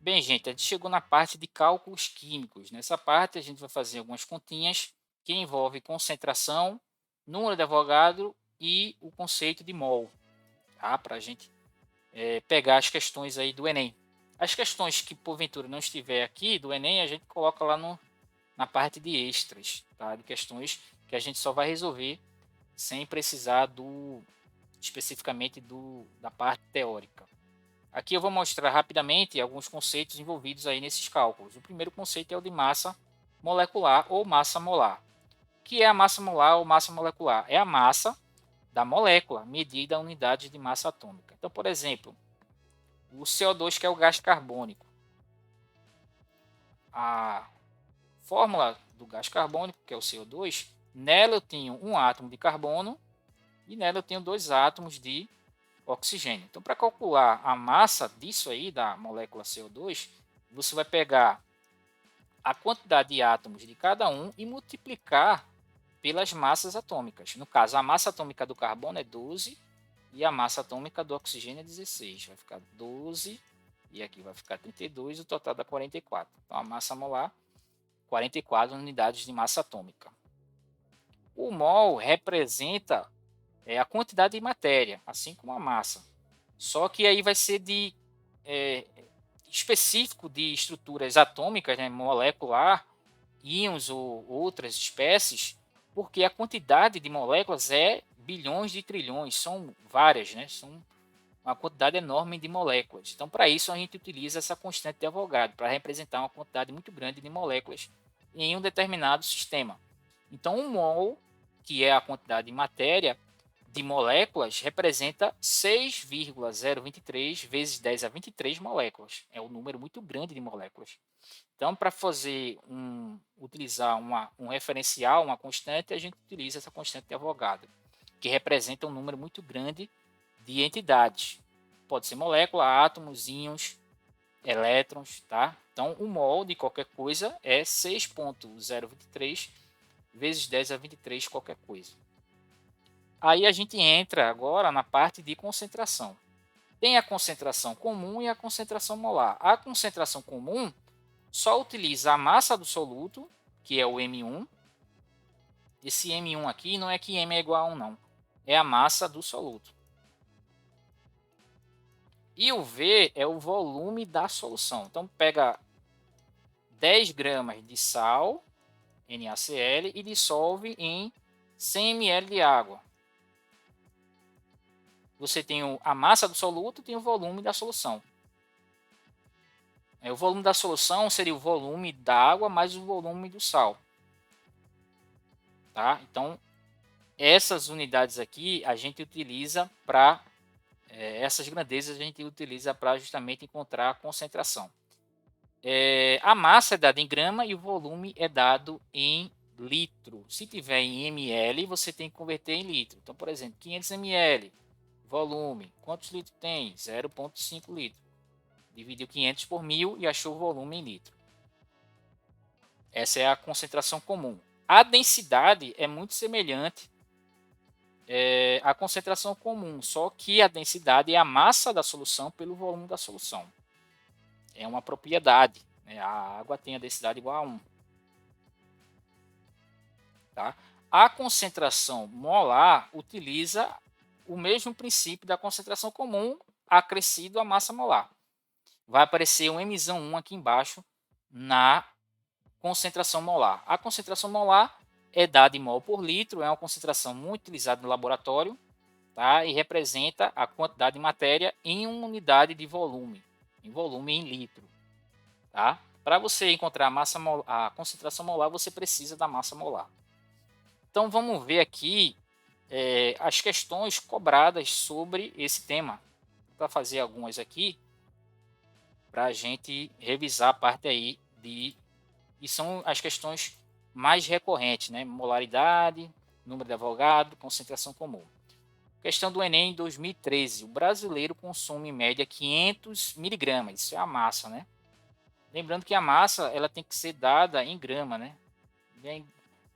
Bem, gente, a gente chegou na parte de cálculos químicos. Nessa parte, a gente vai fazer algumas continhas que envolvem concentração, número de Avogadro e o conceito de mol, tá? Para a gente pegar as questões aí do Enem. As questões que porventura não estiver aqui do Enem, a gente coloca lá na parte de extras, tá? De questões que a gente só vai resolver sem precisar especificamente da parte teórica. Aqui eu vou mostrar rapidamente alguns conceitos envolvidos aí nesses cálculos. O primeiro conceito é o de massa molecular ou massa molar. O que é a massa molar ou massa molecular? É a massa da molécula medida em unidades de massa atômica. Então, por exemplo, o CO2, que é o gás carbônico. A fórmula do gás carbônico, que é o CO2, nela eu tenho um átomo de carbono e nela eu tenho dois átomos de oxigênio. Então, para calcular a massa disso aí, da molécula CO2, você vai pegar a quantidade de átomos de cada um e multiplicar pelas massas atômicas. No caso, a massa atômica do carbono é 12 e a massa atômica do oxigênio é 16. Vai ficar 12 e aqui vai ficar 32, o total dá 44. Então, a massa molar, 44 unidades de massa atômica. O mol representa a quantidade de matéria, assim como a massa. Só que aí vai ser é, específico de estruturas atômicas, né, molecular, íons ou outras espécies, porque a quantidade de moléculas é bilhões de trilhões, são várias, né? São uma quantidade enorme de moléculas. Então, para isso, a gente utiliza essa constante de Avogadro, para representar uma quantidade muito grande de moléculas em um determinado sistema. Então, um mol, que é a quantidade de matéria, de moléculas, representa 6,023 vezes 10 a 23 moléculas. É um número muito grande de moléculas. Então, para utilizar um referencial, uma constante, a gente utiliza essa constante de Avogadro, que representa um número muito grande de entidades. Pode ser molécula, átomos, íons, elétrons, tá? Então, o mol de qualquer coisa é 6,023 vezes 10 a 23 qualquer coisa. Aí a gente entra agora na parte de concentração. Tem a concentração comum e a concentração molar. A concentração comum só utiliza a massa do soluto, que é o M1. Esse M1 aqui não é que M é igual a 1, não. É a massa do soluto. E o V é o volume da solução. Então, pega 10 gramas de sal, NaCl, e dissolve em 100 ml de água. Você tem a massa do soluto e tem o volume da solução. O volume da solução seria o volume da água mais o volume do sal. Tá? Então, essas unidades aqui a gente utiliza para essas grandezas a gente utiliza para justamente encontrar a concentração. A massa é dada em grama e o volume é dado em litro. Se tiver em ml, você tem que converter em litro. Então, por exemplo, 500 ml, volume, quantos litros tem? 0,5 litro. Dividiu 500 por 1000 e achou o volume em litro. Essa é a concentração comum. A densidade é muito semelhante à concentração comum, só que a densidade é a massa da solução pelo volume da solução. É uma propriedade. Né? A água tem a densidade igual a 1. Tá? A concentração molar utiliza o mesmo princípio da concentração comum acrescido à massa molar. Vai aparecer um M1 aqui embaixo na concentração molar. A concentração molar é dada em mol por litro, é uma concentração muito utilizada no laboratório, tá? E representa a quantidade de matéria em uma unidade de volume, em litro. Tá? Para você encontrar a concentração molar, você precisa da massa molar. Então vamos ver aqui as questões cobradas sobre esse tema. Vou fazer algumas aqui para a gente revisar a parte aí e são as questões mais recorrentes, né? Molaridade, número de Avogadro, concentração comum. Questão do Enem 2013. O brasileiro consome em média 500 miligramas. Isso é a massa, né? Lembrando que a massa ela tem que ser dada em grama, né?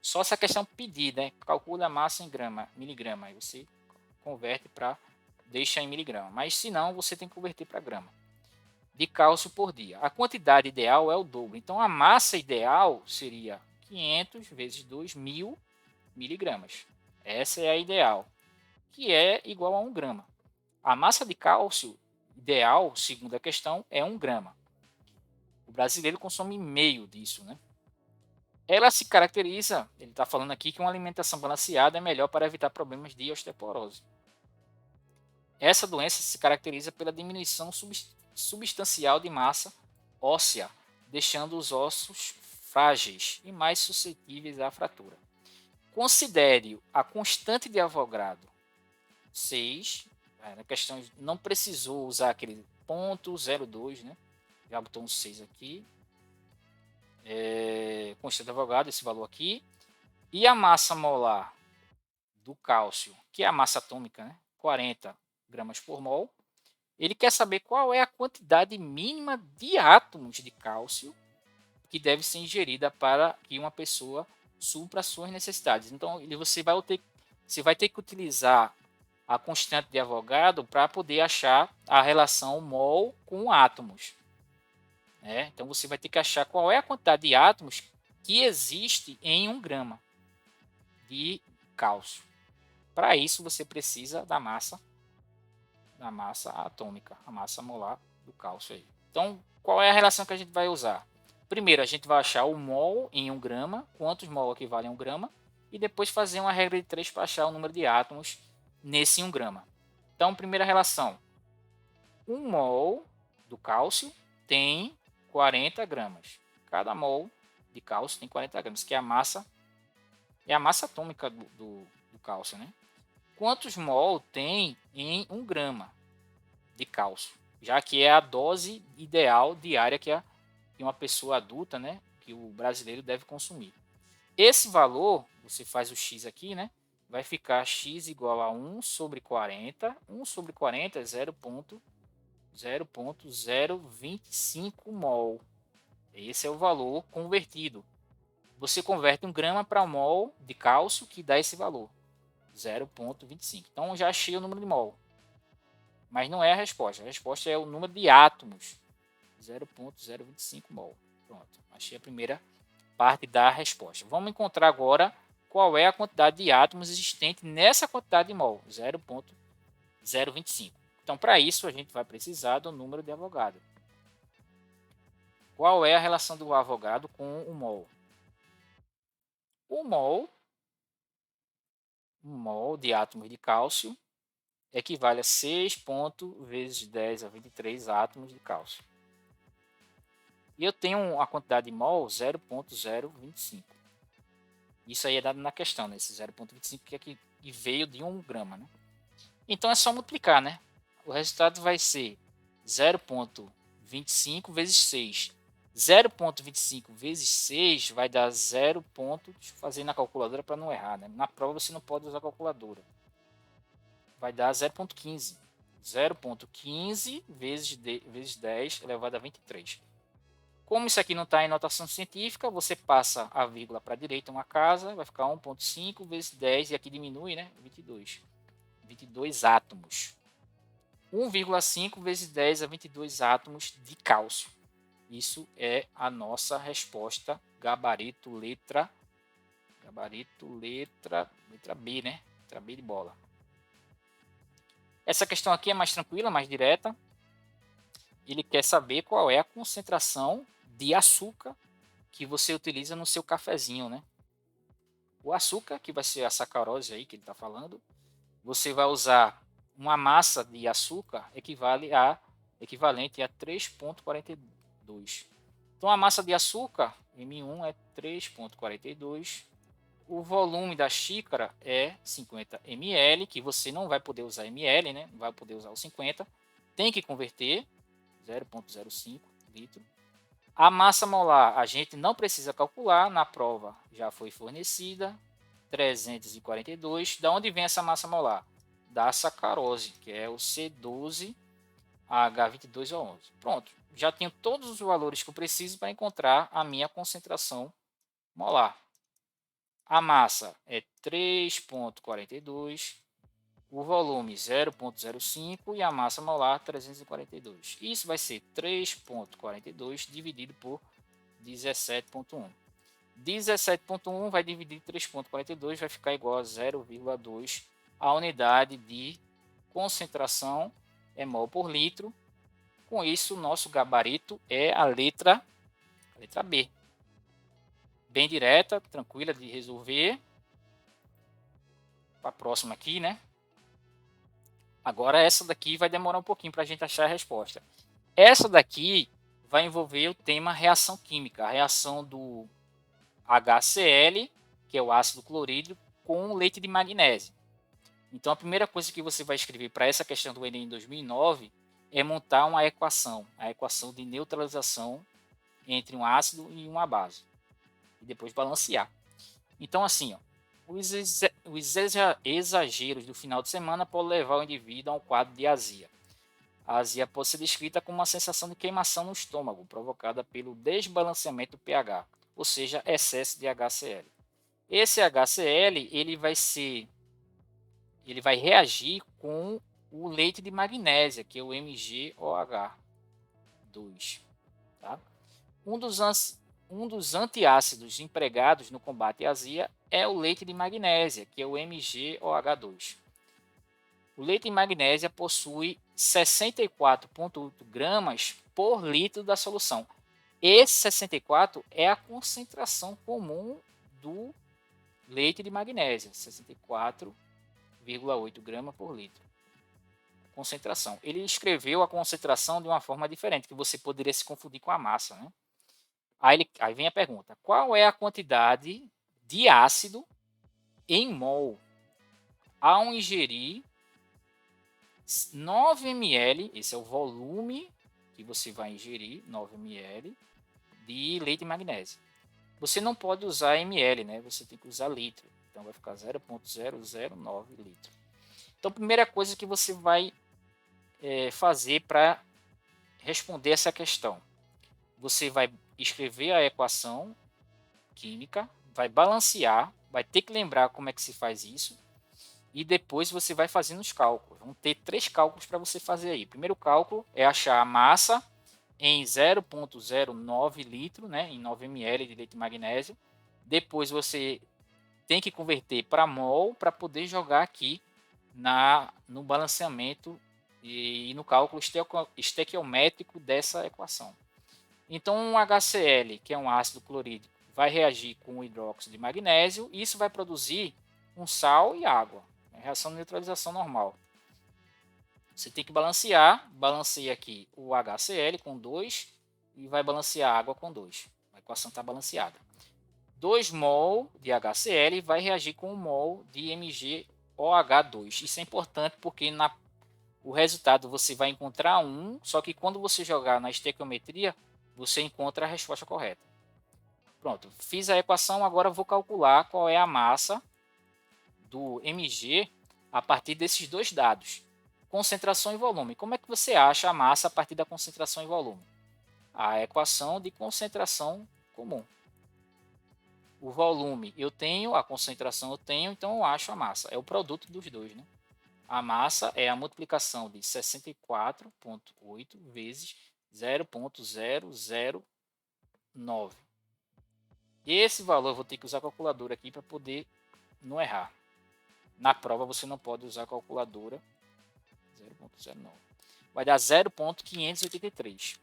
Só essa questão pedir, né? Calcula a massa em miligrama. Aí você converte para deixa em miligrama. Mas se não, você tem que converter para grama. de cálcio por dia. A quantidade ideal é o dobro. Então, a massa ideal seria 500 vezes 2.000 miligramas. Essa é a ideal, que é igual a 1 grama. A massa de cálcio ideal, segundo a questão, é 1 grama. O brasileiro consome meio disso, né? Ela se caracteriza, ele está falando aqui que uma alimentação balanceada é melhor para evitar problemas de osteoporose. Essa doença se caracteriza pela diminuição substancial de massa óssea, deixando os ossos frágeis e mais suscetíveis à fratura. Considere a constante de Avogadro 6. Na questão não precisou usar aquele ponto 0,2, né? Já botou um 6 aqui. Constante de Avogadro, esse valor aqui. E a massa molar do cálcio, que é a massa atômica, né? 40 gramas por mol. Ele quer saber qual é a quantidade mínima de átomos de cálcio que deve ser ingerida para que uma pessoa supra suas necessidades. Então, você vai ter que utilizar a constante de Avogadro para poder achar a relação mol com átomos. Então, você vai ter que achar qual é a quantidade de átomos que existe em 1 grama de cálcio. Para isso, você precisa da massa atômica, a massa molar do cálcio aí. Então, qual é a relação que a gente vai usar? Primeiro, a gente vai achar o mol em 1 grama, quantos mol equivale a 1 grama, e depois fazer uma regra de 3 para achar o número de átomos nesse 1 grama. Então, primeira relação, 1 mol do cálcio tem 40 gramas. Cada mol de cálcio tem 40 gramas, que é a massa atômica do cálcio, né? Quantos mol tem em 1 grama de cálcio, já que é a dose ideal diária que uma pessoa adulta, né, que o brasileiro deve consumir. Esse valor, você faz o x aqui, né, vai ficar x igual a 1 sobre 40. 1 sobre 40 é 0,025 mol. Esse é o valor convertido. Você converte 1 grama para mol de cálcio, que dá esse valor. 0,25. Então, já achei o número de mol. Mas não é a resposta. A resposta é o número de átomos. 0,025 mol. Pronto. Achei a primeira parte da resposta. Vamos encontrar agora qual é a quantidade de átomos existente nessa quantidade de mol. 0,025. Então, para isso, a gente vai precisar do número de Avogadro. Qual é a relação do Avogadro com o mol? O mol de átomos de cálcio equivale a 6 vezes 10 a 23 átomos de cálcio. E eu tenho a quantidade de mol 0,025. Isso aí é dado na questão, né? Esse 0,25 que veio de 1 grama, né? Então é só multiplicar, né? O resultado vai ser 0,25 vezes 6. 0,25 vezes 6 vai dar 0. Deixa eu fazer na calculadora para não errar, né? Na prova você não pode usar calculadora. Vai dar 0,15. 0,15 vezes 10 elevado a 23. Como isso aqui não está em notação científica, você passa a vírgula para a direita uma casa, vai ficar 1,5 vezes 10, e aqui diminui, né? 22. 22 átomos. 1,5 vezes 10 a 22 átomos de cálcio. Isso é a nossa resposta gabarito letra B, né? Letra B de bola. Essa questão aqui é mais tranquila, mais direta. Ele quer saber qual é a concentração de açúcar que você utiliza no seu cafezinho, né? O açúcar, que vai ser a sacarose aí que ele está falando, você vai usar uma massa de açúcar equivalente a 3,42. Então a massa de açúcar, M1, é 3,42. O volume da xícara é 50 ml, que você não vai poder usar ml, né? Não vai poder usar o 50. Tem que converter 0,05 litro. A massa molar a gente não precisa calcular, na prova já foi fornecida, 342. Da onde vem essa massa molar? Da sacarose, que é o C12H22O11. Pronto, já tenho todos os valores que eu preciso para encontrar a minha concentração molar. A massa é 3,42 o volume 0,05 e a massa molar 342. Isso vai ser 3,42 dividido por 17,1. 17,1 vai dividir 3,42, vai ficar igual a 0,2. A unidade de concentração é mol por litro. Com isso, o nosso gabarito é a letra B. Bem direta, tranquila de resolver. Para a próxima aqui, né? Agora essa daqui vai demorar um pouquinho para a gente achar a resposta. Essa daqui vai envolver o tema reação química, a reação do HCl, que é o ácido clorídrico, com leite de magnésio. Então a primeira coisa que você vai escrever para essa questão do Enem 2009 é montar uma equação, a equação de neutralização entre um ácido e uma base. E depois balancear. Então assim, ó, os exageros do final de semana podem levar o indivíduo a um quadro de azia. A azia pode ser descrita como uma sensação de queimação no estômago, provocada pelo desbalanceamento do pH, ou seja, excesso de HCl. Esse HCl ele vai reagir com o leite de magnésia, que é o MgOH2. Tá? Um dos antiácidos empregados no combate à azia é o leite de magnésia, que é o MgOH2. O leite de magnésia possui 64,8 gramas por litro da solução. Esse 64 é a concentração comum do leite de magnésia, 64,8 gramas por litro. Concentração. Ele escreveu a concentração de uma forma diferente, que você poderia se confundir com a massa, né? Aí vem a pergunta: qual é a quantidade de ácido em mol ao ingerir 9 ml, esse é o volume que você vai ingerir, 9 ml de leite de magnésio. Você não pode usar ml, né? Você tem que usar litro. Então vai ficar 0,009 litro. Então, a primeira coisa que você vai fazer para responder essa questão, você vai escrever a equação química, vai balancear, vai ter que lembrar como é que se faz isso, e depois você vai fazendo os cálculos. Vão ter 3 cálculos para você fazer aí. O primeiro cálculo é achar a massa em 0,09 litro, né, em 9 ml de leite de magnésio. Depois você tem que converter para mol para poder jogar aqui no balanceamento e no cálculo estequiométrico dessa equação. Então, um HCl, que é um ácido clorídrico, vai reagir com o hidróxido de magnésio e isso vai produzir um sal e água. Reação de neutralização normal. Você tem que balancear. Balanceia aqui o HCl com 2 e vai balancear a água com 2. A equação está balanceada. 2 mol de HCl vai reagir com 1 mol de MgOH2. Isso é importante porque o resultado você vai encontrar 1, só que quando você jogar na estequiometria, você encontra a resposta correta. Pronto, fiz a equação, agora vou calcular qual é a massa do Mg a partir desses dois dados, concentração e volume. Como é que você acha a massa a partir da concentração e volume? A equação de concentração comum. O volume eu tenho, a concentração eu tenho, então eu acho a massa. É o produto dos dois, né? A massa é a multiplicação de 64,8 vezes 0,009. Esse valor eu vou ter que usar a calculadora aqui para poder não errar. Na prova você não pode usar a calculadora. 0,09. Vai dar 0,583.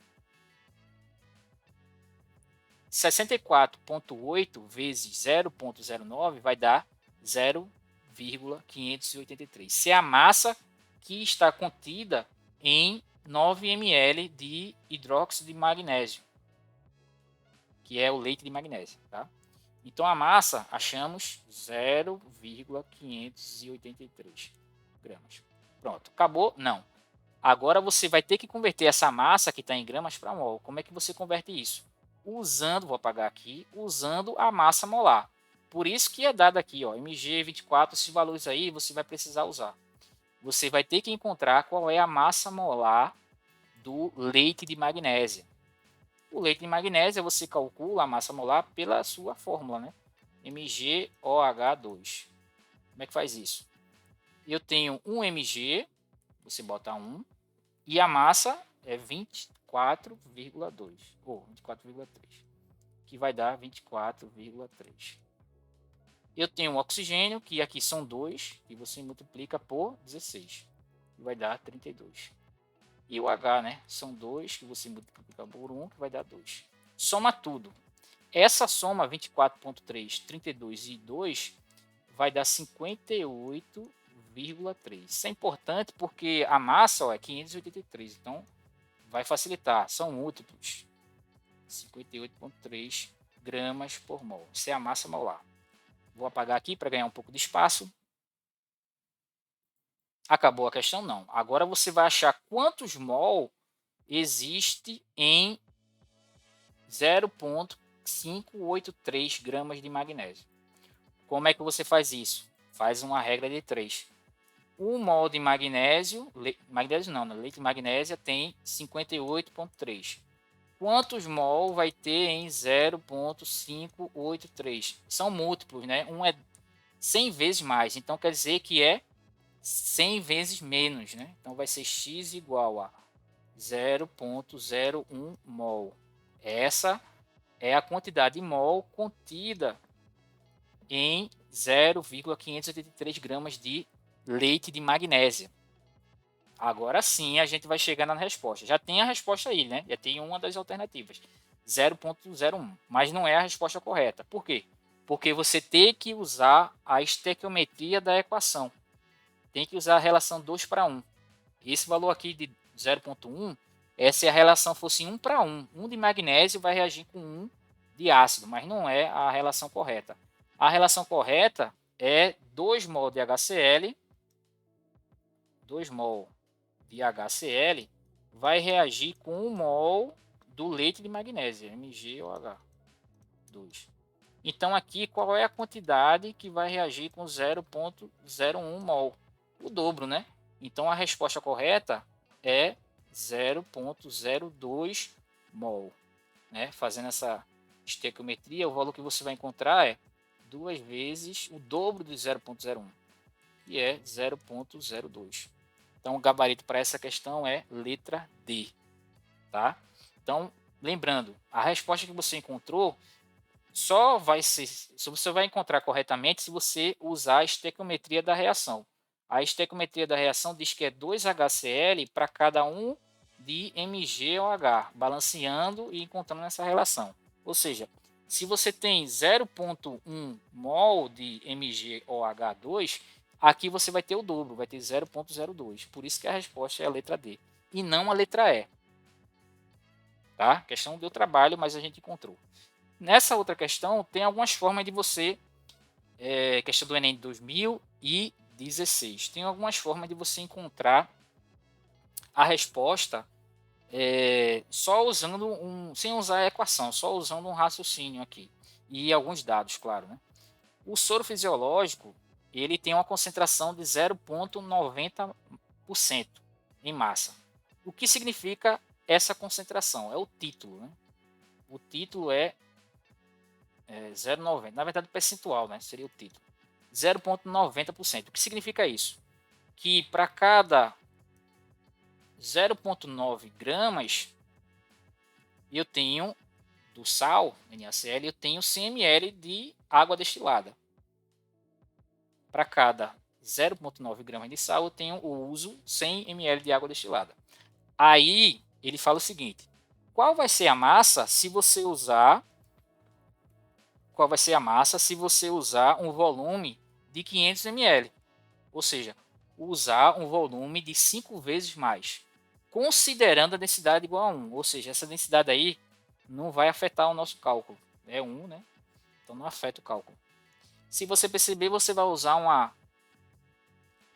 64,8 vezes 0,09 vai dar 0,583. Se é a massa que está contida em 9 ml de hidróxido de magnésio, que é o leite de magnésio, tá? Então a massa achamos 0,583 gramas. Pronto, acabou? Não. Agora você vai ter que converter essa massa que está em gramas para mol. Como é que você converte isso? Usando, vou apagar aqui, usando a massa molar. Por isso que é dado aqui, ó, Mg24, esses valores aí você vai precisar usar. Você vai ter que encontrar qual é a massa molar do leite de magnésia. O leite de magnésia você calcula a massa molar pela sua fórmula, né? MgOH2. Como é que faz isso? eu tenho 1 mg, você bota 1, e a massa é 24,2, ou 24,3, que vai dar 24,3. Eu tenho o oxigênio, que aqui são 2, e você multiplica por 16, que vai dar 32. E o H, né? São 2, que você multiplica por 1, que vai dar 2. Soma tudo. Essa soma 24,3, 32 e 2 vai dar 58,3. Isso é importante porque a massa é 583, então vai facilitar. São múltiplos. 58,3 gramas por mol. Isso é a massa molar. Vou apagar aqui para ganhar um pouco de espaço. Acabou a questão? Não. Agora você vai achar quantos mol existe em 0,583 gramas de magnésio. Como é que você faz isso? Faz uma regra de 3. 1 mol de magnésio, magnésio não, né? Leite de magnésia tem 58,3. Quantos mol vai ter em 0,583? São múltiplos, né? Um é 100 vezes mais, então quer dizer que é 100 vezes menos, né? Então vai ser x igual a 0,01 mol. Essa é a quantidade de mol contida em 0,583 gramas de leite de magnésia. Agora sim a gente vai chegar na resposta. Já tem a resposta aí, né? Já tem uma das alternativas. 0,01. Mas não é a resposta correta. Por quê? Porque você tem que usar a estequiometria da equação. Tem que usar a relação 2 para 1. Esse valor aqui de 0,1 é se a relação fosse 1 para 1. 1 de magnésio vai reagir com 1 de ácido, mas não é a relação correta. A relação correta é 2 mol de HCl, 2 mol de HCl vai reagir com 1 mol do leite de magnésio, MgOH2. Então aqui qual é a quantidade que vai reagir com 0,01 mol? O dobro, né? Então a resposta correta é 0,02 mol. Né? Fazendo essa estequiometria, o valor que você vai encontrar é 2 vezes o dobro de 0,01, que é 0,02. Então o gabarito para essa questão é letra D. Tá? Então, lembrando, a resposta que você encontrou só vai ser, se você vai encontrar corretamente se você usar a estequiometria da reação. A estequiometria da reação diz que é 2HCl para cada 1 de MgOH, balanceando e encontrando essa relação. Ou seja, se você tem 0,1 mol de MgOH2, aqui você vai ter o dobro, vai ter 0,02. Por isso que a resposta é a letra D e não a letra E. Tá? A questão deu trabalho, mas a gente encontrou. Nessa outra questão, tem algumas formas de você, questão do Enem de 2016, tem algumas formas de você encontrar a resposta só usando sem usar a equação, só usando um raciocínio aqui e alguns dados, claro. Né? O soro fisiológico ele tem uma concentração de 0,90% em massa. O que significa essa concentração? É o título. Né? O título é 0,90. Na verdade, o percentual, né? Seria o título. 0,90%. O que significa isso? Que para cada 0,9 gramas, eu tenho do sal, NaCl, eu tenho 100 ml de água destilada. Para cada 0,9 gramas de sal, eu tenho o uso 100 ml de água destilada. Aí, ele fala o seguinte, qual vai ser a massa se você usar um volume de 500 ml, ou seja, usar um volume de 5 vezes mais, considerando a densidade igual a 1, ou seja, essa densidade aí não vai afetar o nosso cálculo, é 1, né? Então não afeta o cálculo. Se você perceber, você vai usar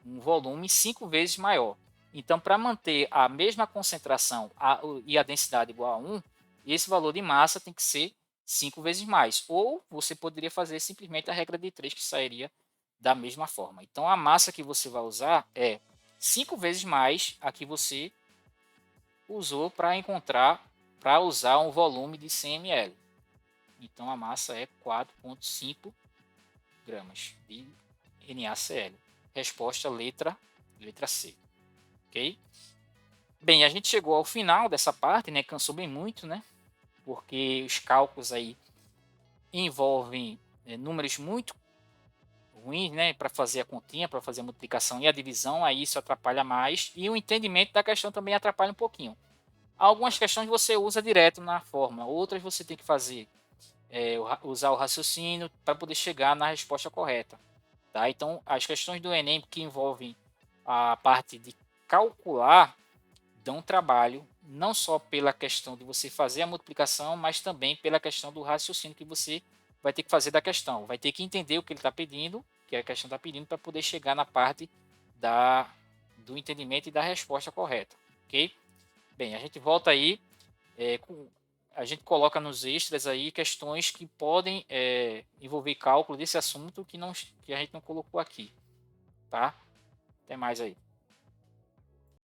um volume 5 vezes maior. Então, para manter a mesma concentração e a densidade igual a 1, esse valor de massa tem que ser 5 vezes mais. Ou você poderia fazer simplesmente a regra de 3, que sairia da mesma forma. Então, a massa que você vai usar é 5 vezes mais a que você usou para usar um volume de 100 ml. Então, a massa é 4,5 gramas de NaCl. resposta letra C, ok? Bem, a gente chegou ao final dessa parte, né? Cansou bem muito, né? Porque os cálculos aí envolvem números muito ruins, né? Para fazer a continha, para fazer a multiplicação e a divisão, aí isso atrapalha mais. E o entendimento da questão também atrapalha um pouquinho. Algumas questões você usa direto na fórmula, outras você tem que fazer usar o raciocínio para poder chegar na resposta correta. Tá? Então, as questões do Enem que envolvem a parte de calcular dão trabalho, não só pela questão de você fazer a multiplicação, mas também pela questão do raciocínio que você vai ter que fazer da questão. Vai ter que entender o que ele está pedindo, que a questão está pedindo, para poder chegar na parte do entendimento e da resposta correta. Ok? Bem, a gente volta aí, a gente coloca nos extras aí questões que podem envolver cálculo desse assunto que a gente não colocou aqui. Tá? Até mais aí.